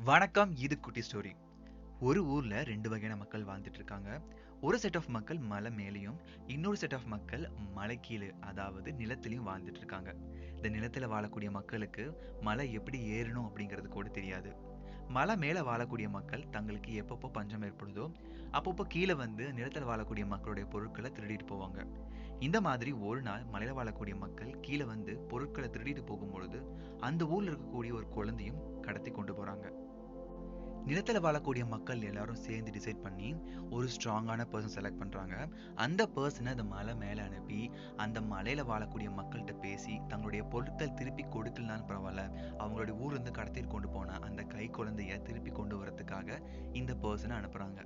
வணக்கம். இது குட்டி ஸ்டோரி. ஒரு ஊர்ல 2 வகையான மக்கள் வாழ்ந்துட்டு இருக்காங்க. ஒரு செட் ஆஃப் மக்கள் மலை மேலேயும், இன்னொரு செட் ஆஃப் மக்கள் மலை கீழே, அதாவது நிலத்திலயும் வாழ்ந்துட்டு இருக்காங்க. இந்த நிலத்துல வாழக்கூடிய மக்களுக்கு மலை எப்படி ஏறணும் அப்படிங்கிறது கூட தெரியாது. மலை மேல வாழக்கூடிய மக்கள் தங்களுக்கு எப்பப்போ பஞ்சம் ஏற்படுதோ அப்பப்போ கீழே வந்து நிலத்துல வாழக்கூடிய மக்களுடைய பொருட்களை திருடிட்டு போவாங்க. இந்த மாதிரி ஒரு நாள் மலையில வாழக்கூடிய மக்கள் கீழே வந்து பொருட்களை திருடிட்டு போகும்பொழுது அந்த ஊர்ல இருக்கக்கூடிய ஒரு குழந்தையும் கடத்தி கொண்டு போறாங்க. நிலத்துல வாழக்கூடிய மக்கள் எல்லாரும் சேர்ந்து டிசைட் பண்ணி ஒரு ஸ்ட்ராங்கான பர்சன் செலக்ட் பண்றாங்க. அந்த பர்சனை அந்த மலை மேல அனுப்பி அந்த மலையில வாழக்கூடிய மக்கள்கிட்ட பேசி தங்களுடைய பொருட்கள் திருப்பி கொடுக்கலனாலும் பரவாயில்ல, அவங்களுடைய ஊர்ல இருந்து கடத்திட்டு கொண்டு போன அந்த கை குழந்தைய திருப்பி கொண்டு வரதுக்காக இந்த பர்சனை அனுப்புறாங்க.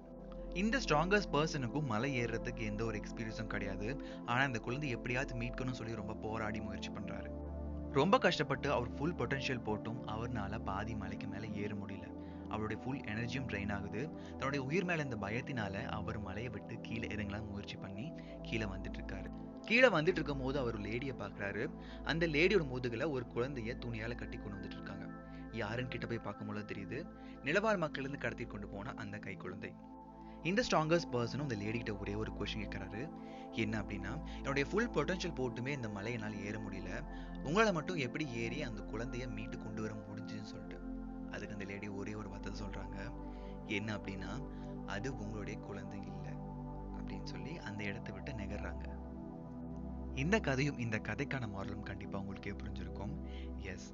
இந்த ஸ்ட்ராங்கஸ்ட் பர்சனுக்கும் மலை ஏறுறதுக்கு எந்த ஒரு எக்ஸ்பீரியன்ஸும் கிடையாது. ஆனா இந்த குழந்தை எப்படியாவது மீட்கணும்னு சொல்லி ரொம்ப போராடி முயற்சி பண்றாரு. ரொம்ப கஷ்டப்பட்டு அவர் ஃபுல் பொட்டன்ஷியல் போட்டும் அவர்னால பாதி மலைக்கு மேல ஏற முடியல. அவருடைய ஃபுல் எனர்ஜியும் ட்ரெயின் ஆகுது. தன்னுடைய உயிர் மேல இந்த பயத்தினால அவர் மலையை விட்டு கீழே இறங்கலாம் முயற்சி பண்ணி கீழே வந்துட்டு இருக்காரு. கீழே வந்துட்டு இருக்கும் போது அவர் லேடியை பார்க்குறாரு. அந்த லேடியோட முதுகுல ஒரு குழந்தைய துணியால கட்டி கொண்டு வந்துட்டு இருக்காங்க. யாருன்னு கிட்ட போய் பார்க்கும்போது தெரியுது, நிலவாழ் மக்கள் இருந்து கடத்தி கொண்டு போன அந்த கை குழந்தை. இந்த ஸ்ட்ராங்கஸ்ட் பர்சனும் இந்த லேடி கிட்ட ஒரே ஒரு கொஸ்டின் கேட்கறாரு. என்ன அப்படின்னா, என்னுடைய ஃபுல் பொட்டன்ஷியல் போட்டுமே இந்த மலையை என்னால் ஏற முடியல, உங்களால் மட்டும் எப்படி ஏறி அந்த குழந்தைய மீட்டு கொண்டு வர முடிஞ்சுன்னு சொல்லிட்டு. அதுக்கு அந்த லேடி ஒரே ஒரு வார்த்தை சொல்றாங்க. என்ன அப்படின்னா, அது உங்களுடைய குழந்தை இல்லை அப்படின்னு சொல்லி அந்த இடத்தை விட்டு நகர்றாங்க. இந்த கதையும் இந்த கதைக்கான மாரலும் கண்டிப்பா உங்களுக்கே புரிஞ்சிருக்கும். எஸ்,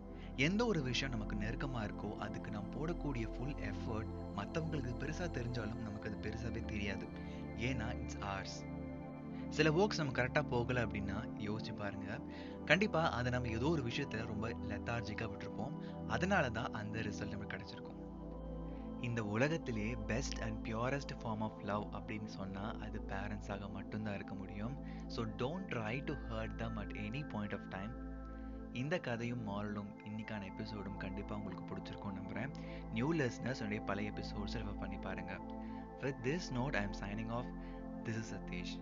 எந்த ஒரு விஷயம் நமக்கு நெருக்கமா இருக்கோ அதுக்கு நாம் போடக்கூடிய ஃபுல் எஃபர்ட் மற்றவங்களுக்கு பெருசா தெரிஞ்சாலும் நமக்கு அது பெருசாவே தெரியாது. ஏன்னா இட்ஸ் ஆர்ஸ். சில ஒர்க்ஸ் நம்ம கரெக்டா போகல அப்படின்னா யோசிச்சு பாருங்க, கண்டிப்பா அதை நம்ம ஏதோ ஒரு விஷயத்துல ரொம்ப லெத்தார்ஜிக்கா விட்டுருப்போம். அதனால தான் அந்த ரிசல்ட் நமக்கு கிடைச்சிருக்கும். இந்த உலகத்திலே best and purest form of love அப்படின்னு சொன்னா அது பேரண்ட்ஸாக மட்டும்தான் இருக்க முடியும். So don't try to hurt them at any point of time. இந்த கதையும் மாரலும் இன்னைக்கான எபிசோடும் கண்டிப்பாக உங்களுக்கு பிடிச்சிருக்கும் நம்புகிறேன். நியூ லிஸ்னர்ஸ் என்னுடைய பழைய எபிசோட்ஸ் ரெஃபர் பண்ணி பாருங்க. With this note I am signing off. This is Satish.